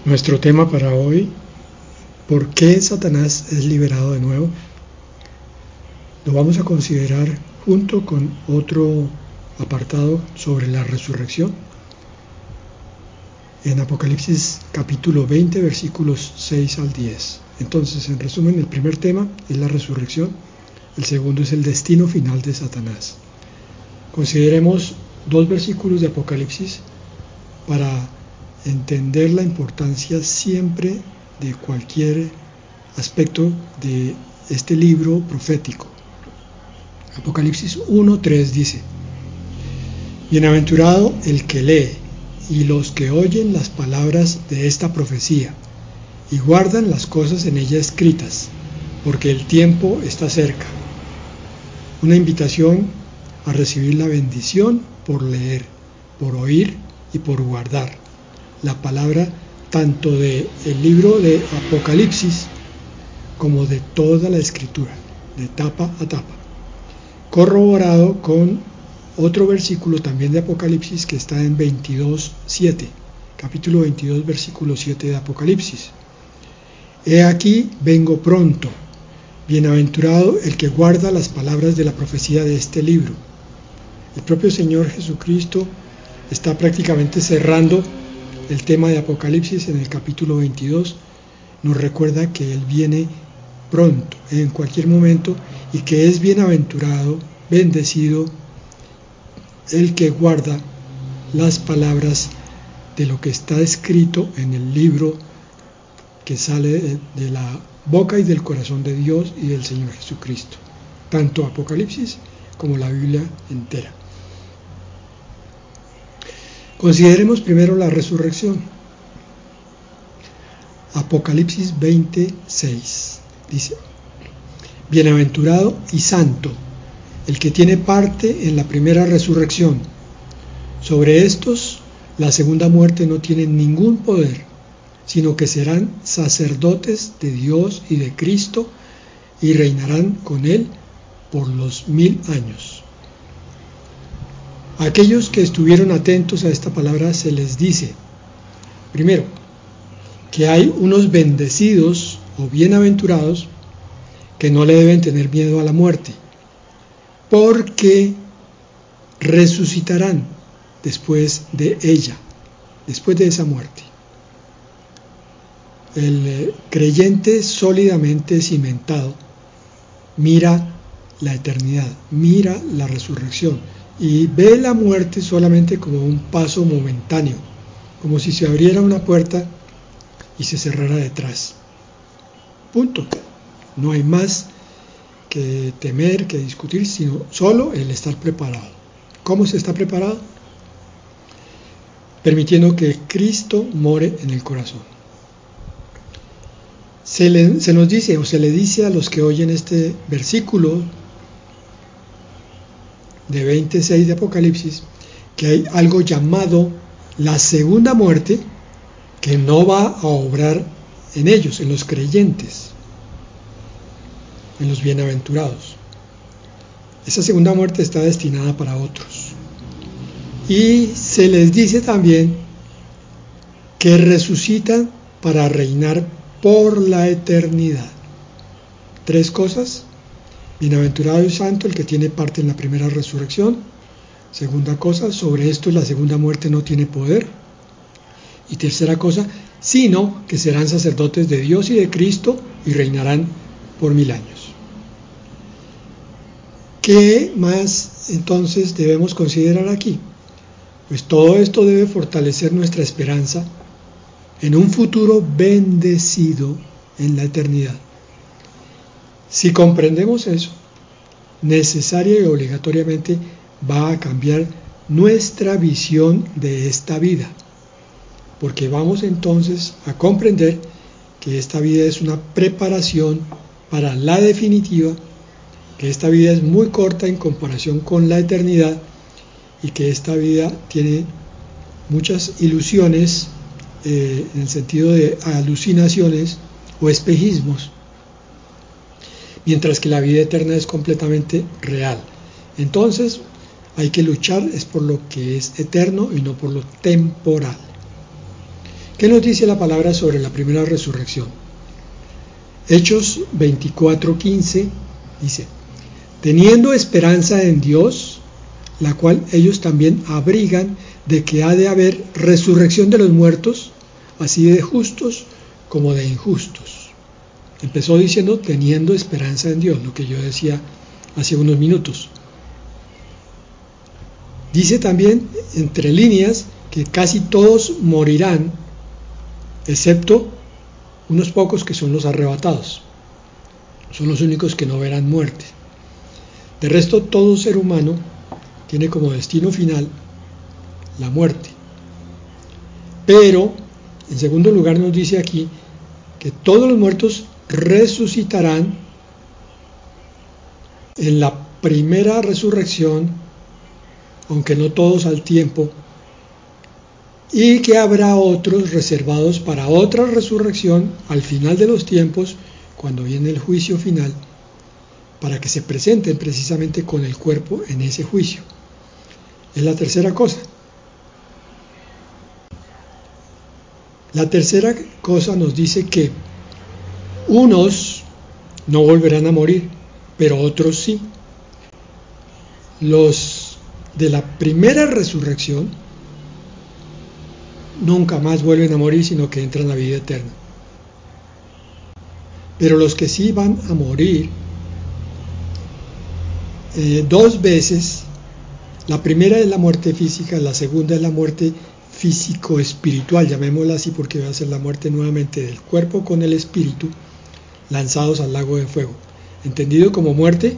Nuestro tema para hoy: ¿por qué Satanás es liberado de nuevo? Lo vamos a considerar junto con otro apartado sobre la resurrección. En Apocalipsis capítulo 20, versículos 6 al 10. Entonces, en resumen, el primer tema es la resurrección, el segundo es el destino final de Satanás. Consideremos dos versículos de Apocalipsis para entender la importancia siempre de cualquier aspecto de este libro profético. Apocalipsis 1:3 dice: Bienaventurado el que lee y los que oyen las palabras de esta profecía y guardan las cosas en ella escritas, porque el tiempo está cerca. Una invitación a recibir la bendición por leer, por oír y por guardar la palabra tanto del libro de Apocalipsis como de toda la escritura, de tapa a tapa, corroborado con otro versículo también de Apocalipsis que está en 22:7, capítulo 22, versículo 7 de Apocalipsis. He aquí, vengo pronto, bienaventurado el que guarda las palabras de la profecía de este libro. El propio Señor Jesucristo está prácticamente cerrando el tema de Apocalipsis en el capítulo 22, nos recuerda que Él viene pronto, en cualquier momento, y que es bienaventurado, bendecido, el que guarda las palabras de lo que está escrito en el libro que sale de la boca y del corazón de Dios y del Señor Jesucristo, tanto Apocalipsis como la Biblia entera. Consideremos primero la resurrección. Apocalipsis 20:6 dice: Bienaventurado y santo el que tiene parte en la primera resurrección. Sobre estos la segunda muerte no tiene ningún poder, sino que serán sacerdotes de Dios y de Cristo y reinarán con Él por los 1000 años. A aquellos que estuvieron atentos a esta palabra se les dice, primero, que hay unos bendecidos o bienaventurados que no le deben tener miedo a la muerte, porque resucitarán después de ella, después de esa muerte. El creyente sólidamente cimentado mira la eternidad, mira la resurrección y ve la muerte solamente como un paso momentáneo, como si se abriera una puerta y se cerrara detrás. Punto. No hay más que temer, que discutir, sino solo el estar preparado. ¿Cómo se está preparado? Permitiendo que Cristo more en el corazón. Se nos dice, o se le dice a los que oyen este versículo de 26 de Apocalipsis, que hay algo llamado la segunda muerte que no va a obrar en ellos, en los creyentes, en los bienaventurados. Esa segunda muerte está destinada para otros. Y se les dice también que resucitan para reinar por la eternidad. Tres cosas: bienaventurado y santo el que tiene parte en la primera resurrección. Segunda cosa, sobre esto la segunda muerte no tiene poder. Y tercera cosa, sino que serán sacerdotes de Dios y de Cristo y reinarán por 1000 años. ¿Qué más entonces debemos considerar aquí? Pues todo esto debe fortalecer nuestra esperanza en un futuro bendecido en la eternidad. Si comprendemos eso, necesaria y obligatoriamente va a cambiar nuestra visión de esta vida, porque vamos entonces a comprender que esta vida es una preparación para la definitiva, que esta vida es muy corta en comparación con la eternidad y que esta vida tiene muchas ilusiones en el sentido de alucinaciones o espejismos, mientras que la vida eterna es completamente real. Entonces hay que luchar es por lo que es eterno y no por lo temporal. ¿Qué nos dice la palabra sobre la primera resurrección? Hechos 24:15 dice: teniendo esperanza en Dios, la cual ellos también abrigan, de que ha de haber resurrección de los muertos, así de justos como de injustos. Empezó diciendo teniendo esperanza en Dios, lo que yo decía hace unos minutos. Dice también, entre líneas, que casi todos morirán, excepto unos pocos que son los arrebatados. Son los únicos que no verán muerte. De resto, todo ser humano tiene como destino final la muerte. Pero, en segundo lugar, nos dice aquí que todos los muertos resucitarán en la primera resurrección, aunque no todos al tiempo, y que habrá otros reservados para otra resurrección al final de los tiempos, cuando viene el juicio final, para que se presenten precisamente con el cuerpo en ese juicio. Es la tercera cosa. La tercera cosa nos dice que unos no volverán a morir, pero otros sí. Los de la primera resurrección nunca más vuelven a morir, sino que entran a la vida eterna. Pero los que sí van a morir dos veces, la primera es la muerte física, la segunda es la muerte físico-espiritual, llamémosla así, porque va a ser la muerte nuevamente del cuerpo con el espíritu, lanzados al lago de fuego. Entendido como muerte,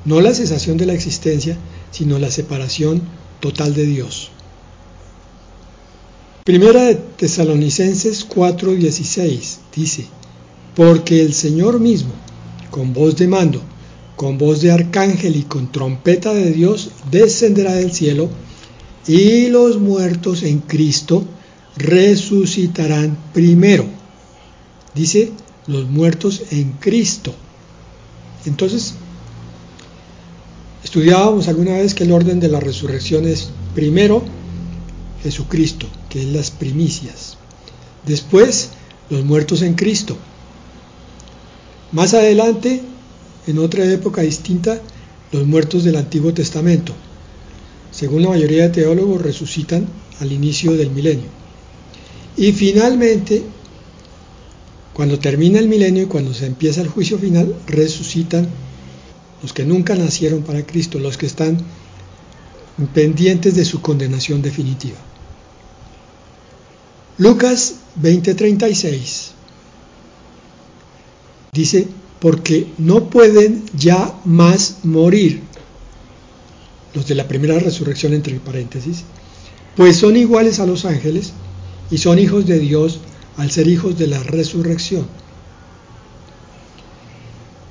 no la cesación de la existencia, sino la separación total de Dios. Primera de Tesalonicenses 4:16 dice: porque el Señor mismo, con voz de mando, con voz de arcángel y con trompeta de Dios, descenderá del cielo, y los muertos en Cristo resucitarán primero. Dice, los muertos en Cristo. Entonces, estudiábamos alguna vez que el orden de la resurrección es primero Jesucristo, que es las primicias. Después, los muertos en Cristo. Más adelante, en otra época distinta, los muertos del Antiguo Testamento. Según la mayoría de teólogos, resucitan al inicio del milenio. Y finalmente, cuando termina el milenio y cuando se empieza el juicio final, resucitan los que nunca nacieron para Cristo, los que están pendientes de su condenación definitiva. Lucas 20:36 dice: porque no pueden ya más morir, los de la primera resurrección entre paréntesis, pues son iguales a los ángeles y son hijos de Dios al ser hijos de la resurrección.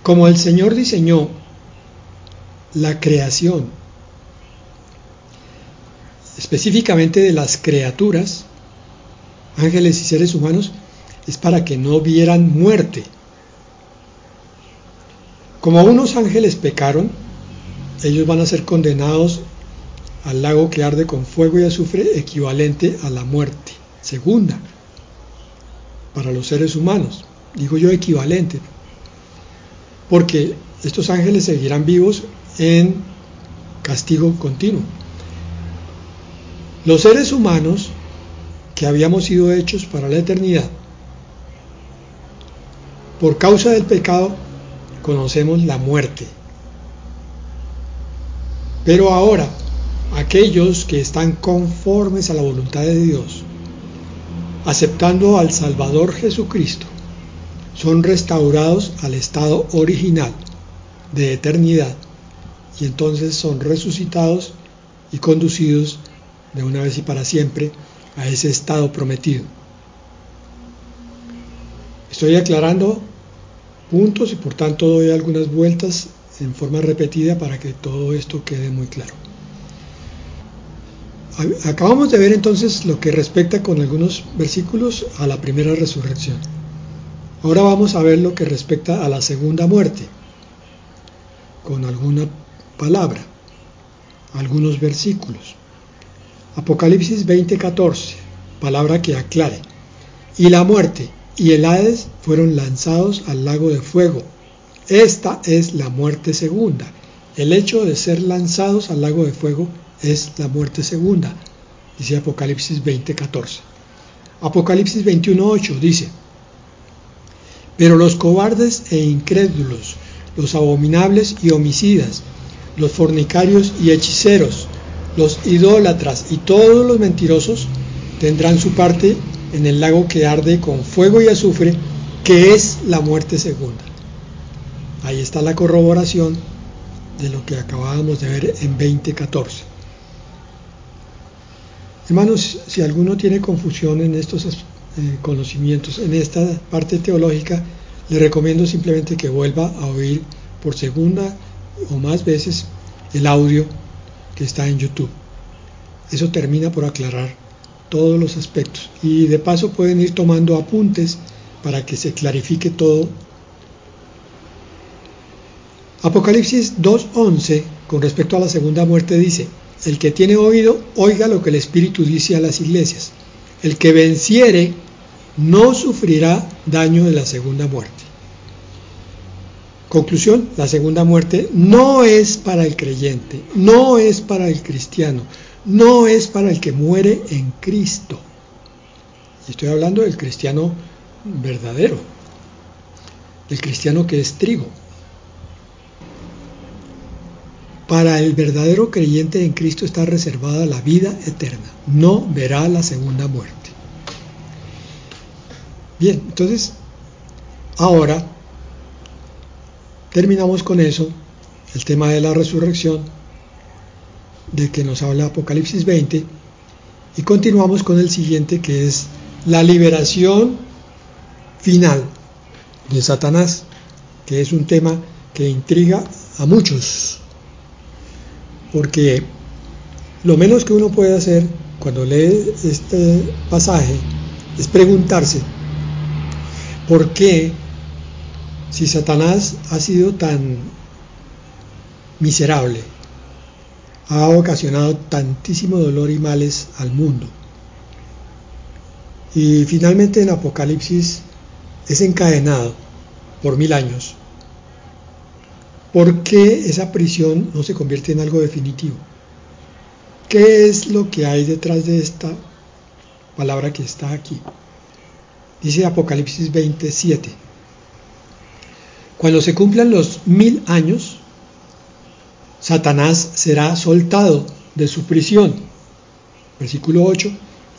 Como el Señor diseñó la creación, específicamente de las criaturas, ángeles y seres humanos, es para que no vieran muerte. Como unos ángeles pecaron, ellos van a ser condenados al lago que arde con fuego y azufre, equivalente a la muerte segunda para los seres humanos. Digo yo equivalente, porque estos ángeles seguirán vivos en castigo continuo. Los seres humanos que habíamos sido hechos para la eternidad, por causa del pecado, conocemos la muerte. Pero ahora, aquellos que están conformes a la voluntad de Dios, aceptando al Salvador Jesucristo, son restaurados al estado original de eternidad, y entonces son resucitados y conducidos de una vez y para siempre a ese estado prometido. Estoy aclarando puntos y por tanto doy algunas vueltas en forma repetida para que todo esto quede muy claro. Acabamos de ver entonces lo que respecta con algunos versículos a la primera resurrección. Ahora vamos a ver lo que respecta a la segunda muerte, con alguna palabra, algunos versículos. Apocalipsis 20:14, palabra que aclare. y la muerte y el Hades fueron lanzados al lago de fuego. Esta es la muerte segunda. El hecho de ser lanzados al lago de fuego es la muerte segunda, dice Apocalipsis 20:14. Apocalipsis 21:8 dice: pero los cobardes e incrédulos, los abominables y homicidas, los fornicarios y hechiceros, los idólatras y todos los mentirosos tendrán su parte en el lago que arde con fuego y azufre, que es la muerte segunda. Ahí está la corroboración de lo que acabábamos de ver en 20:14. Hermanos, si alguno tiene confusión en estos conocimientos, en esta parte teológica, le recomiendo simplemente que vuelva a oír por segunda o más veces el audio que está en YouTube. Eso termina por aclarar todos los aspectos, y de paso pueden ir tomando apuntes para que se clarifique todo. Apocalipsis 2:11, con respecto a la segunda muerte, dice: el que tiene oído, oiga lo que el Espíritu dice a las iglesias. El que venciere no sufrirá daño de la segunda muerte. Conclusión: la segunda muerte no es para el creyente, no es para el cristiano, no es para el que muere en Cristo. Y estoy hablando del cristiano verdadero, del cristiano que es trigo. Para el verdadero creyente en Cristo está reservada la vida eterna, no verá la segunda muerte. Bien, entonces, ahora terminamos con eso, el tema de la resurrección, de que nos habla Apocalipsis 20, y continuamos con el siguiente, que es la liberación final de Satanás, que es un tema que intriga a muchos, porque lo menos que uno puede hacer cuando lee este pasaje es preguntarse por qué, si Satanás ha sido tan miserable, ha ocasionado tantísimo dolor y males al mundo, y finalmente en Apocalipsis es encadenado por 1000 años, ¿por qué esa prisión no se convierte en algo definitivo? ¿Qué es lo que hay detrás de esta palabra que está aquí? Dice Apocalipsis 27: cuando se cumplan los 1000 años, Satanás será soltado de su prisión, versículo 8,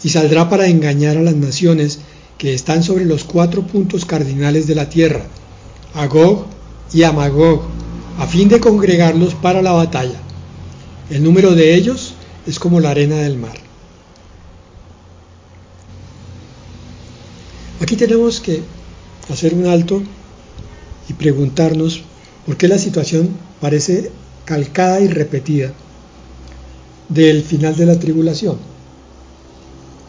y saldrá para engañar a las naciones que están sobre los 4 puntos cardinales de la tierra, a Gog y a Magog, a fin de congregarlos para la batalla. El número de ellos es como la arena del mar. Aquí tenemos que hacer un alto y preguntarnos por qué la situación parece calcada y repetida del final de la tribulación.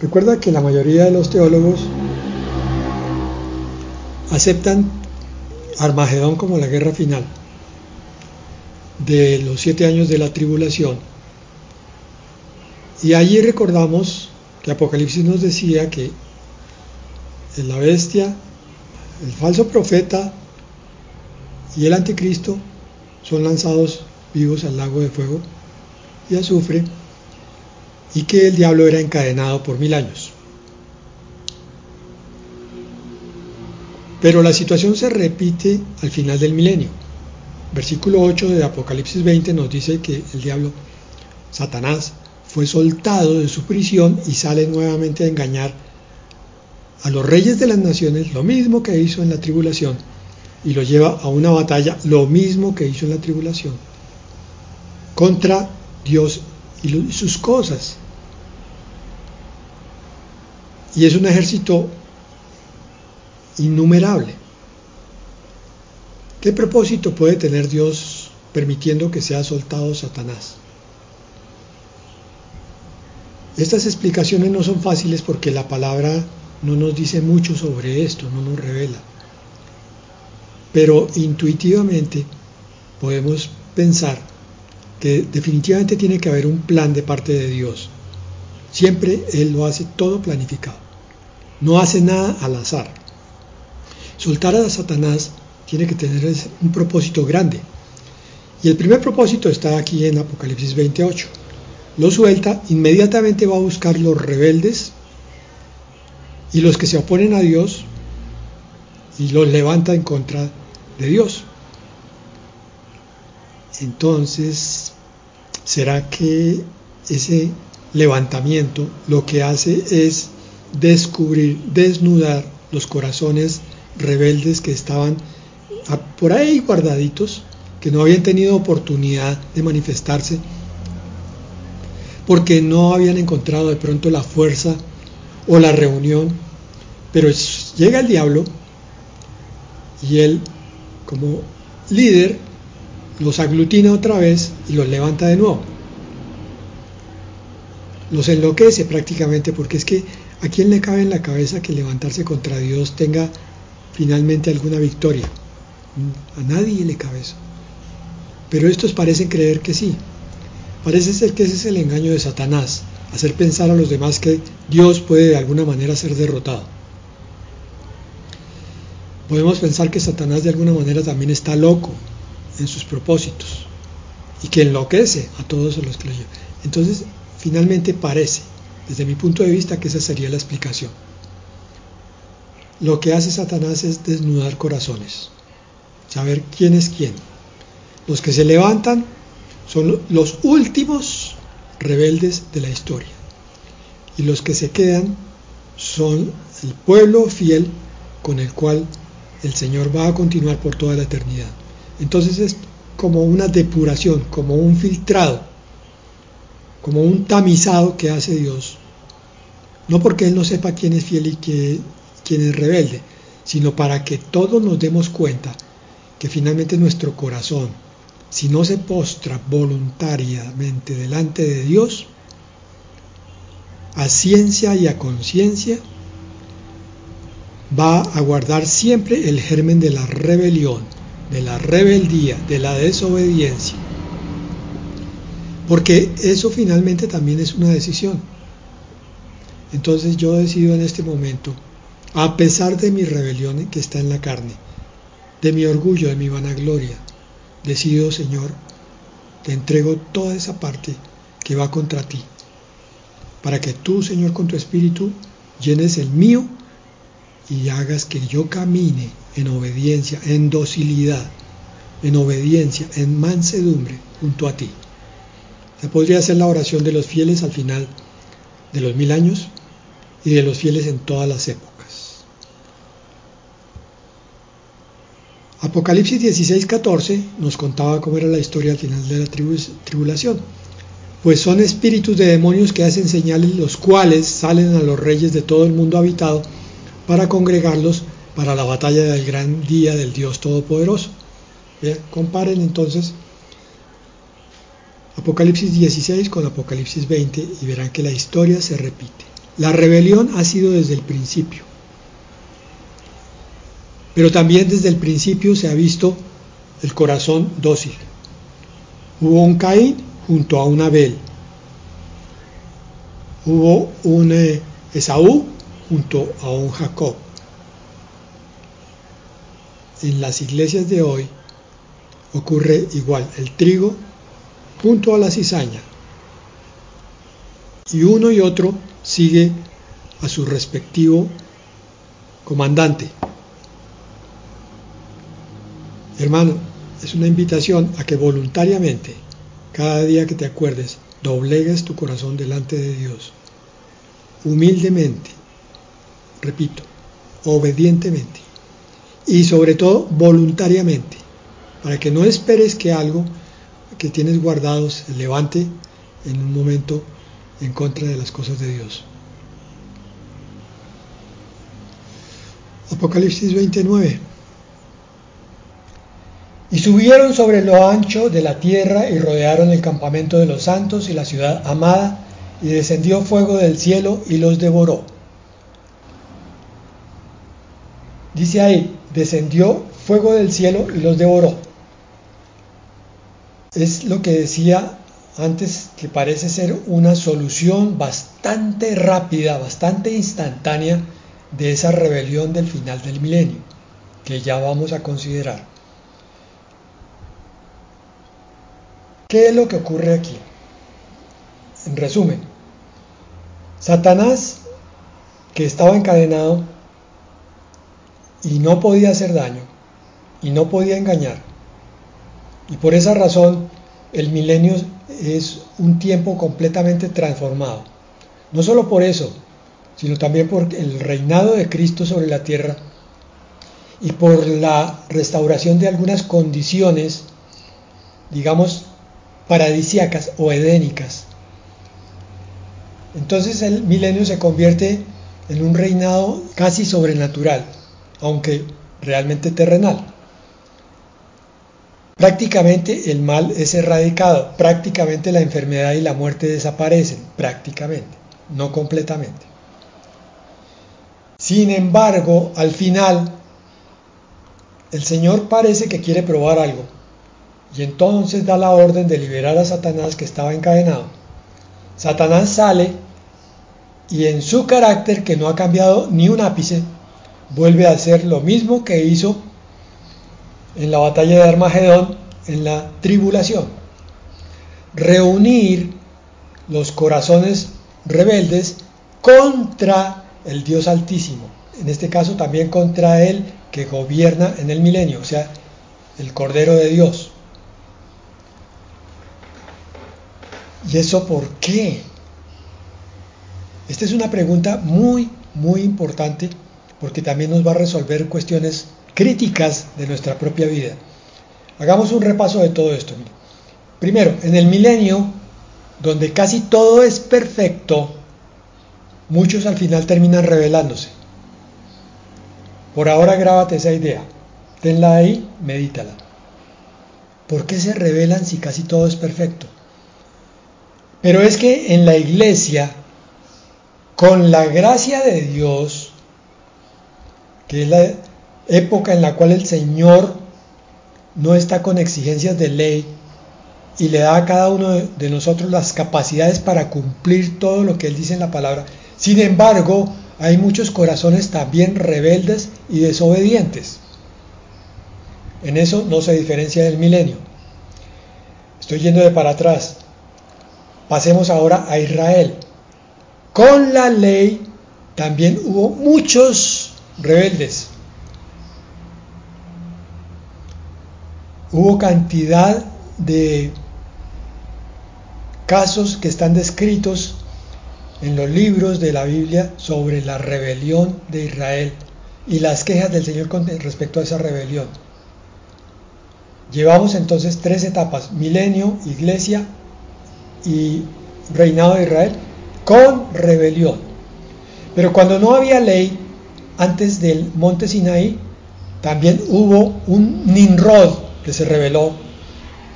Recuerda que la mayoría de los teólogos aceptan Armagedón como la guerra final de los 7 años de la tribulación, y allí recordamos que Apocalipsis nos decía que la bestia, el falso profeta y el anticristo son lanzados vivos al lago de fuego y azufre, y que el diablo era encadenado por 1000 años. Pero la situación se repite al final del milenio. Versículo 8 de Apocalipsis 20 nos dice que el diablo, Satanás, fue soltado de su prisión y sale nuevamente a engañar a los reyes de las naciones, lo mismo que hizo en la tribulación, y lo lleva a una batalla, lo mismo que hizo en la tribulación, contra Dios y sus cosas. Y es un ejército innumerable. ¿Qué propósito puede tener Dios permitiendo que sea soltado Satanás? Estas explicaciones no son fáciles porque la palabra no nos dice mucho sobre esto, no nos revela. Pero intuitivamente podemos pensar que definitivamente tiene que haber un plan de parte de Dios. Siempre Él lo hace todo planificado. no hace nada al azar. Soltar a Satanás tiene que tener un propósito grande. Y el primer propósito está aquí en Apocalipsis 28. Lo suelta, inmediatamente va a buscar los rebeldes y los que se oponen a Dios y los levanta en contra de Dios. Entonces, ¿será que ese levantamiento lo que hace es descubrir, desnudar los corazones rebeldes que estaban por ahí guardaditos, que no habían tenido oportunidad de manifestarse, porque no habían encontrado de pronto la fuerza o la reunión? Pero llega el diablo y él, como líder, los aglutina otra vez y los levanta de nuevo. Los enloquece prácticamente, porque es que ¿a quién le cabe en la cabeza que levantarse contra Dios tenga finalmente alguna victoria? A nadie le cabe eso. Pero estos parecen creer que sí. Parece ser que ese es el engaño de Satanás, hacer pensar a los demás que Dios puede de alguna manera ser derrotado. Podemos pensar que Satanás de alguna manera también está loco en sus propósitos y que enloquece a todos los que lo llevan. Entonces, finalmente parece, desde mi punto de vista, que esa sería la explicación. Lo que hace Satanás es desnudar corazones, saber quién es quién. Los que se levantan son los últimos rebeldes de la historia, y los que se quedan son el pueblo fiel con el cual el Señor va a continuar por toda la eternidad. Entonces es como una depuración, como un filtrado, como un tamizado que hace Dios, no porque Él no sepa quién es fiel y quién es rebelde, sino para que todos nos demos cuenta que finalmente nuestro corazón, si no se postra voluntariamente delante de Dios, a ciencia y a conciencia, va a guardar siempre el germen de la rebelión, de la rebeldía, de la desobediencia. Porque eso finalmente también es una decisión. Entonces yo decido en este momento, a pesar de mi rebelión que está en la carne, de mi orgullo, de mi vanagloria, decido, Señor, te entrego toda esa parte que va contra ti, para que tú, Señor, con tu Espíritu, llenes el mío y hagas que yo camine en obediencia, en docilidad, en obediencia, en mansedumbre junto a ti. Se podría hacer la oración de los fieles al final de los 1000 años y de los fieles en todas las épocas. Apocalipsis 16:14 nos contaba cómo era la historia al final de la tribulación. Pues son espíritus de demonios que hacen señales, los cuales salen a los reyes de todo el mundo habitado para congregarlos para la batalla del gran día del Dios Todopoderoso. Bien, comparen entonces Apocalipsis 16 con Apocalipsis 20 y verán que la historia se repite. La rebelión ha sido desde el principio, pero también desde el principio se ha visto el corazón dócil. Hubo un Caín junto a un Abel, hubo un Esaú junto a un Jacob. En las iglesias de hoy ocurre igual, el trigo junto a la cizaña, y uno y otro sigue a su respectivo comandante. Hermano, es una invitación a que voluntariamente, cada día que te acuerdes, doblegues tu corazón delante de Dios, humildemente, repito, obedientemente, y sobre todo voluntariamente, para que no esperes que algo que tienes guardado se levante en un momento en contra de las cosas de Dios. Apocalipsis 29. Y subieron sobre lo ancho de la tierra y rodearon el campamento de los santos y la ciudad amada, y descendió fuego del cielo y los devoró. Dice ahí, descendió fuego del cielo y los devoró. Es lo que decía antes, que parece ser una solución bastante rápida, bastante instantánea de esa rebelión del final del milenio, que ya vamos a considerar. ¿Qué es lo que ocurre aquí? En resumen, Satanás, que estaba encadenado y no podía hacer daño, y no podía engañar, y por esa razón el milenio es un tiempo completamente transformado. No solo por eso, sino también por el reinado de Cristo sobre la tierra y por la restauración de algunas condiciones, digamos, paradisíacas o edénicas. Entonces el milenio se convierte en un reinado casi sobrenatural, aunque realmente terrenal. Prácticamente el mal es erradicado, prácticamente la enfermedad y la muerte desaparecen, prácticamente, no completamente. Sin embargo, al final, el Señor parece que quiere probar algo, y entonces da la orden de liberar a Satanás, que estaba encadenado. Satanás sale y en su carácter, que no ha cambiado ni un ápice, vuelve a hacer lo mismo que hizo en la batalla de Armagedón, en la tribulación: reunir los corazones rebeldes contra el Dios Altísimo, en este caso también contra Él que gobierna en el milenio, o sea, el Cordero de Dios. ¿Y eso por qué? Esta es una pregunta muy, muy importante, porque también nos va a resolver cuestiones críticas de nuestra propia vida. Hagamos un repaso de todo esto. Primero, en el milenio, donde casi todo es perfecto, muchos al final terminan rebelándose. Por ahora grábate esa idea, tenla ahí, medítala. ¿Por qué se rebelan si casi todo es perfecto? Pero es que en la iglesia, con la gracia de Dios, que es la época en la cual el Señor no está con exigencias de ley y le da a cada uno de nosotros las capacidades para cumplir todo lo que Él dice en la palabra. Sin embargo, hay muchos corazones también rebeldes y desobedientes. En eso no se diferencia del milenio. Estoy yendo de para atrás. Pasemos ahora a Israel. Con la ley también hubo muchos rebeldes. Hubo cantidad de casos que están descritos en los libros de la Biblia sobre la rebelión de Israel y las quejas del Señor con respecto a esa rebelión. Llevamos entonces 3 etapas: milenio, iglesia y reinado de Israel con rebelión. Pero cuando no había ley, antes del monte Sinaí, también hubo un Nimrod que se rebeló.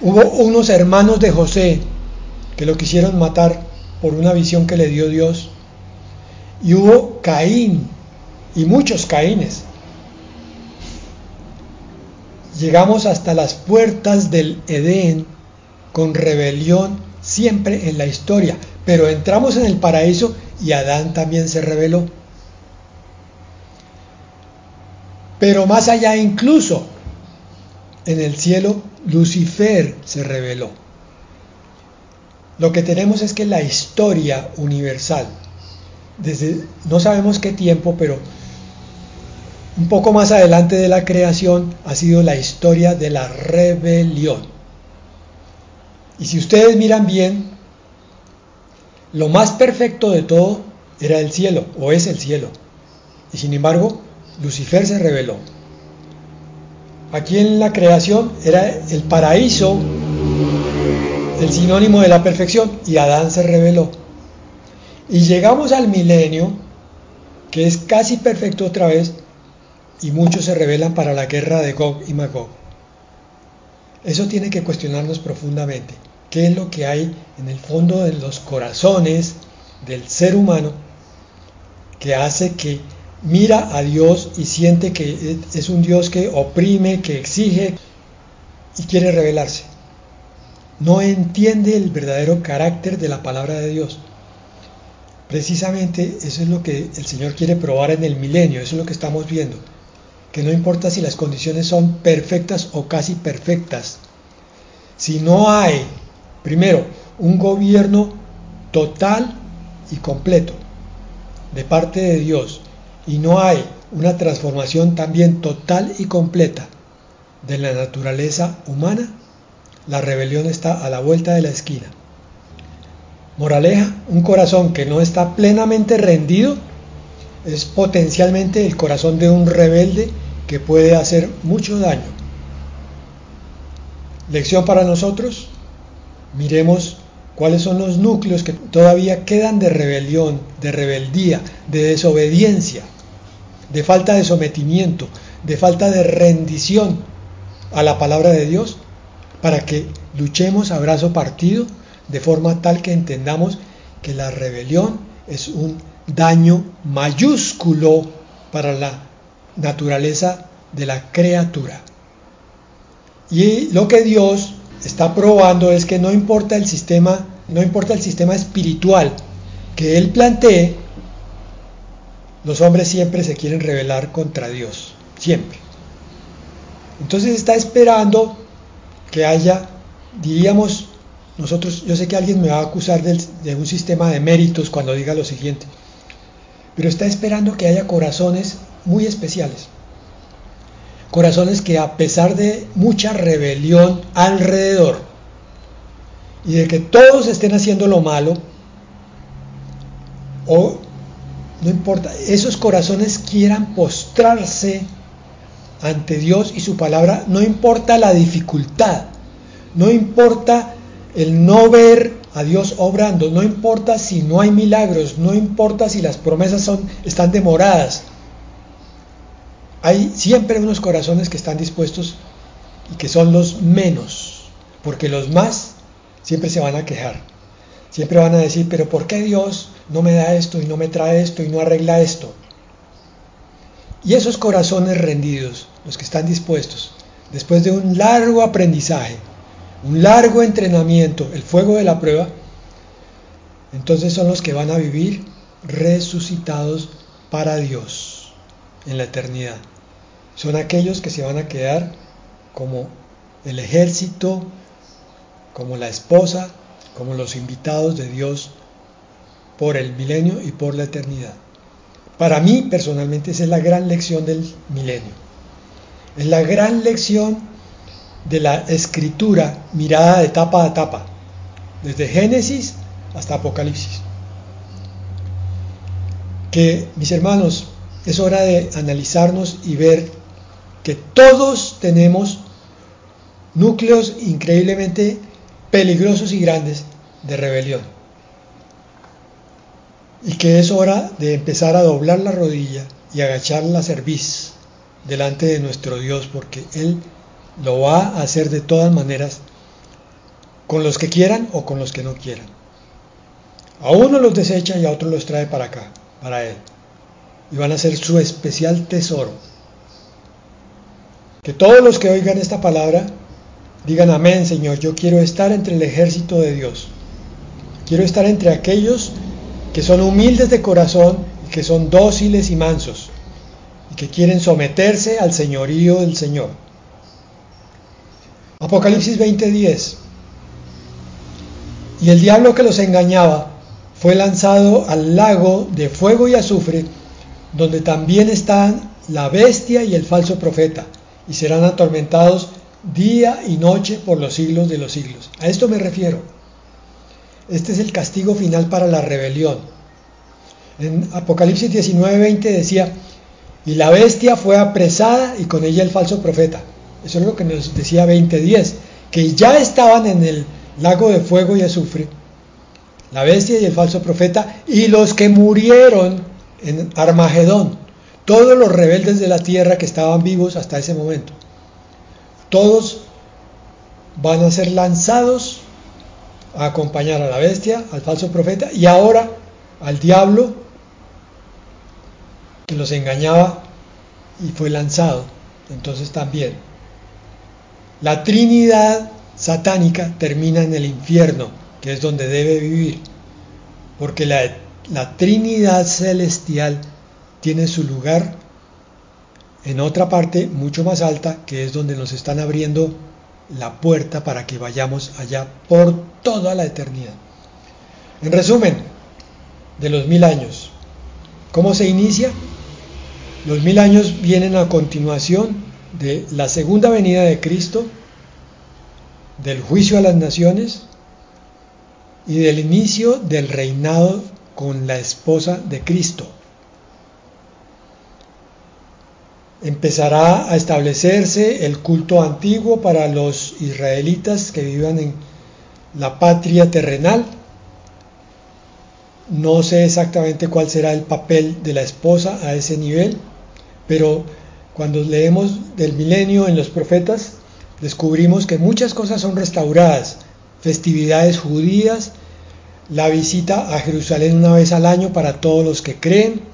Hubo unos hermanos de José que lo quisieron matar por una visión que le dio Dios. Y hubo Caín y muchos Caínes. Llegamos hasta las puertas del Edén con rebelión siempre en la historia, pero entramos en el paraíso y Adán también se rebeló. Pero más allá, incluso en el cielo, Lucifer se rebeló. Lo que tenemos es que la historia universal, desde no sabemos qué tiempo, pero un poco más adelante de la creación, ha sido la historia de la rebelión. Y si ustedes miran bien, lo más perfecto de todo era el cielo, o es el cielo. Y sin embargo, Lucifer se rebeló. Aquí en la creación era el paraíso, el sinónimo de la perfección, y Adán se rebeló. Y llegamos al milenio, que es casi perfecto otra vez, y muchos se rebelan para la guerra de Gog y Magog. Eso tiene que cuestionarnos profundamente. ¿Qué es lo que hay en el fondo de los corazones del ser humano que hace que mira a Dios y siente que es un Dios que oprime, que exige y quiere rebelarse? No entiende el verdadero carácter de la palabra de Dios. Precisamente eso es lo que el Señor quiere probar en el milenio, eso es lo que estamos viendo, que no importa si las condiciones son perfectas o casi perfectas, si no hay, primero, un gobierno total y completo de parte de Dios, y no hay una transformación también total y completa de la naturaleza humana, la rebelión está a la vuelta de la esquina. Moraleja, un corazón que no está plenamente rendido es potencialmente el corazón de un rebelde que puede hacer mucho daño. Lección para nosotros, miremos cuáles son los núcleos que todavía quedan de rebelión, de rebeldía, de desobediencia, de falta de sometimiento, de falta de rendición a la palabra de Dios, para que luchemos a brazo partido de forma tal que entendamos que la rebelión es un daño mayúsculo para la naturaleza de la criatura. Y lo que Dios está probando es que no importa el sistema espiritual que Él plantee, los hombres siempre se quieren rebelar contra Dios, siempre. Entonces está esperando que haya, diríamos nosotros, yo sé que alguien me va a acusar de un sistema de méritos cuando diga lo siguiente, pero está esperando que haya corazones muy especiales, corazones que a pesar de mucha rebelión alrededor y de que todos estén haciendo lo malo, o no importa, esos corazones quieran postrarse ante Dios y su palabra, no importa la dificultad, no importa el no ver a Dios obrando, no importa si no hay milagros, no importa si las promesas están demoradas. Hay siempre unos corazones que están dispuestos y que son los menos, porque los más siempre se van a quejar, siempre van a decir, pero ¿por qué Dios no me da esto y no me trae esto y no arregla esto? Y esos corazones rendidos, los que están dispuestos, después de un largo aprendizaje, un largo entrenamiento, el fuego de la prueba, entonces son los que van a vivir resucitados para Dios en la eternidad. Son aquellos que se van a quedar como el ejército, como la esposa, como los invitados de Dios por el milenio y por la eternidad. Para mí, personalmente, esa es la gran lección del milenio. Es la gran lección de la escritura mirada de tapa a tapa, desde Génesis hasta Apocalipsis. Que, mis hermanos, es hora de analizarnos y ver que todos tenemos núcleos increíblemente peligrosos y grandes de rebelión. Y que es hora de empezar a doblar la rodilla y agachar la cerviz delante de nuestro Dios, porque Él lo va a hacer de todas maneras, con los que quieran o con los que no quieran. A uno los desecha y a otros los trae para acá, para Él. Y van a ser su especial tesoro. Que todos los que oigan esta palabra digan amén, Señor, yo quiero estar entre el ejército de Dios. Quiero estar entre aquellos que son humildes de corazón y que son dóciles y mansos y que quieren someterse al señorío del Señor. Apocalipsis 20:10. Y el diablo que los engañaba fue lanzado al lago de fuego y azufre, donde también están la bestia y el falso profeta, y serán atormentados día y noche por los siglos de los siglos. A esto me refiero. Este es el castigo final para la rebelión. En Apocalipsis 19:20 decía, y la bestia fue apresada y con ella el falso profeta. Eso es lo que nos decía 20:10, que ya estaban en el lago de fuego y azufre, la bestia y el falso profeta, y los que murieron en Armagedón, todos los rebeldes de la tierra que estaban vivos hasta ese momento. Todos van a ser lanzados a acompañar a la bestia, al falso profeta y ahora al diablo que los engañaba y fue lanzado. Entonces también la Trinidad satánica termina en el infierno, que es donde debe vivir, porque la la Trinidad celestial tiene su lugar en otra parte mucho más alta, que es donde nos están abriendo la puerta para que vayamos allá por toda la eternidad. En resumen, de los 1000 años, ¿cómo se inicia? Los 1000 años vienen a continuación de la segunda venida de Cristo, del juicio a las naciones y del inicio del reinado con la esposa de Cristo. Empezará a establecerse el culto antiguo para los israelitas que vivan en la patria terrenal. No sé exactamente cuál será el papel de la esposa a ese nivel, pero cuando leemos del milenio en los profetas, descubrimos que muchas cosas son restauradas, festividades judías, la visita a Jerusalén una vez al año para todos los que creen.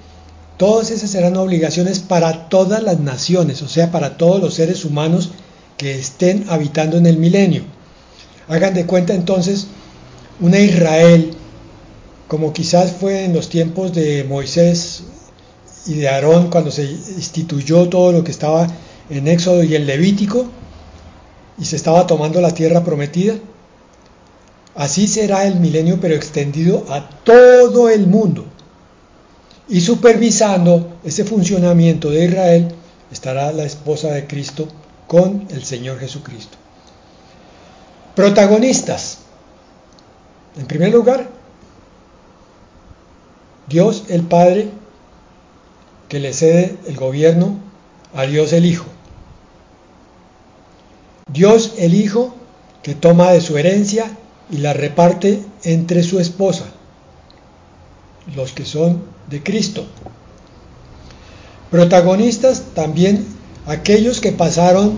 Todas esas serán obligaciones para todas las naciones, o sea, para todos los seres humanos que estén habitando en el milenio. Hagan de cuenta entonces una Israel, como quizás fue en los tiempos de Moisés y de Aarón, cuando se instituyó todo lo que estaba en Éxodo y en Levítico, y se estaba tomando la tierra prometida. Así será el milenio, pero extendido a todo el mundo. Y supervisando ese funcionamiento de Israel estará la esposa de Cristo con el Señor Jesucristo. Protagonistas. En primer lugar, Dios el Padre, que le cede el gobierno a Dios el Hijo. Dios el Hijo, que toma de su herencia y la reparte entre su esposa, los que son de Cristo. Protagonistas también aquellos que pasaron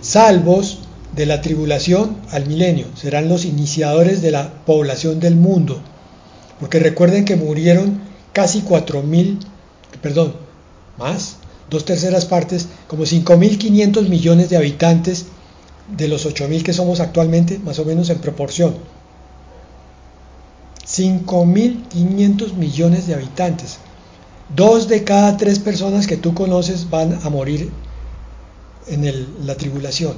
salvos de la tribulación al milenio, serán los iniciadores de la población del mundo, porque recuerden que murieron casi 4.000, más, 2/3 partes, como 5.500 millones de habitantes de los 8.000 que somos actualmente, más o menos en proporción. 5.500 millones de habitantes. 2 de cada 3 personas que tú conoces van a morir en la tribulación.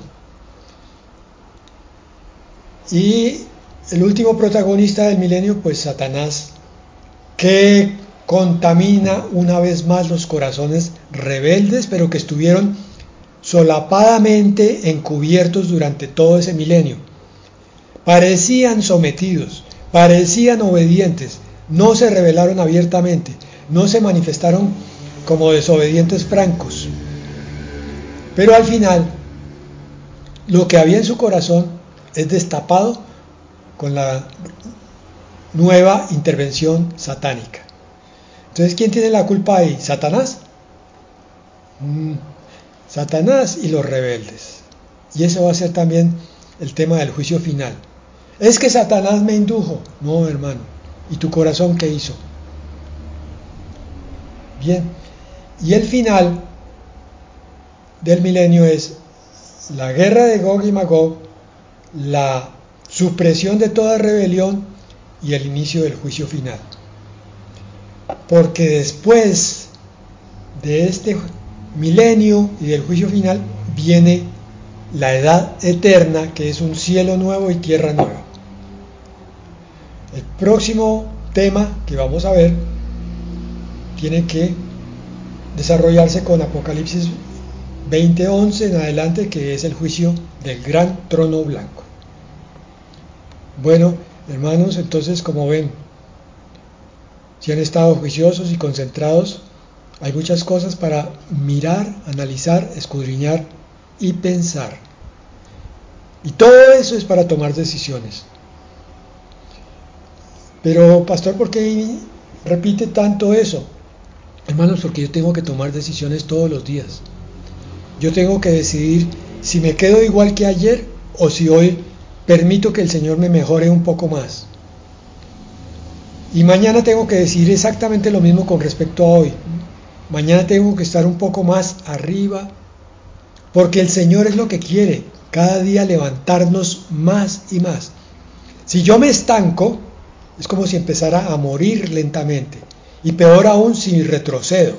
Y el último protagonista del milenio, pues Satanás, que contamina una vez más los corazones rebeldes, pero que estuvieron solapadamente encubiertos durante todo ese milenio. Parecían sometidos, parecían obedientes, no se rebelaron abiertamente, no se manifestaron como desobedientes francos. Pero al final, lo que había en su corazón es destapado con la nueva intervención satánica. Entonces, ¿quién tiene la culpa ahí? ¿Satanás? Satanás y los rebeldes. Y eso va a ser también el tema del juicio final. Es que Satanás me indujo. No, hermano. ¿Y tu corazón qué hizo? Bien. Y el final del milenio es la guerra de Gog y Magog, la supresión de toda rebelión y el inicio del juicio final. Porque después de este milenio y del juicio final viene la edad eterna, que es un cielo nuevo y tierra nueva. El próximo tema que vamos a ver tiene que desarrollarse con Apocalipsis 20:11 en adelante, que es el juicio del gran trono blanco. Bueno, hermanos, entonces, como ven, si han estado juiciosos y concentrados, hay muchas cosas para mirar, analizar, escudriñar y pensar. Y todo eso es para tomar decisiones. Pero, pastor, ¿por qué repite tanto eso? Hermanos, porque yo tengo que tomar decisiones todos los días. Yo tengo que decidir si me quedo igual que ayer o si hoy permito que el Señor me mejore un poco más. Y mañana tengo que decidir exactamente lo mismo con respecto a hoy. Mañana tengo que estar un poco más arriba, porque el Señor es lo que quiere, cada día levantarnos más y más. Si yo me estanco, Es como si empezara a morir lentamente. Y peor aún si retrocedo.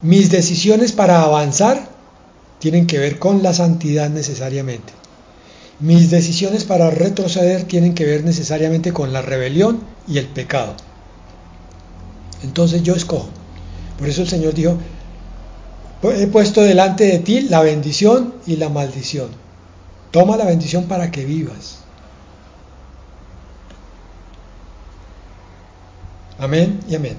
Mis decisiones para avanzar tienen que ver con la santidad necesariamente. Mis decisiones para retroceder tienen que ver necesariamente con la rebelión y el pecado. Entonces yo escojo. Por eso el Señor dijo, he puesto delante de ti la bendición y la maldición. Toma la bendición para que vivas. Amén y amén.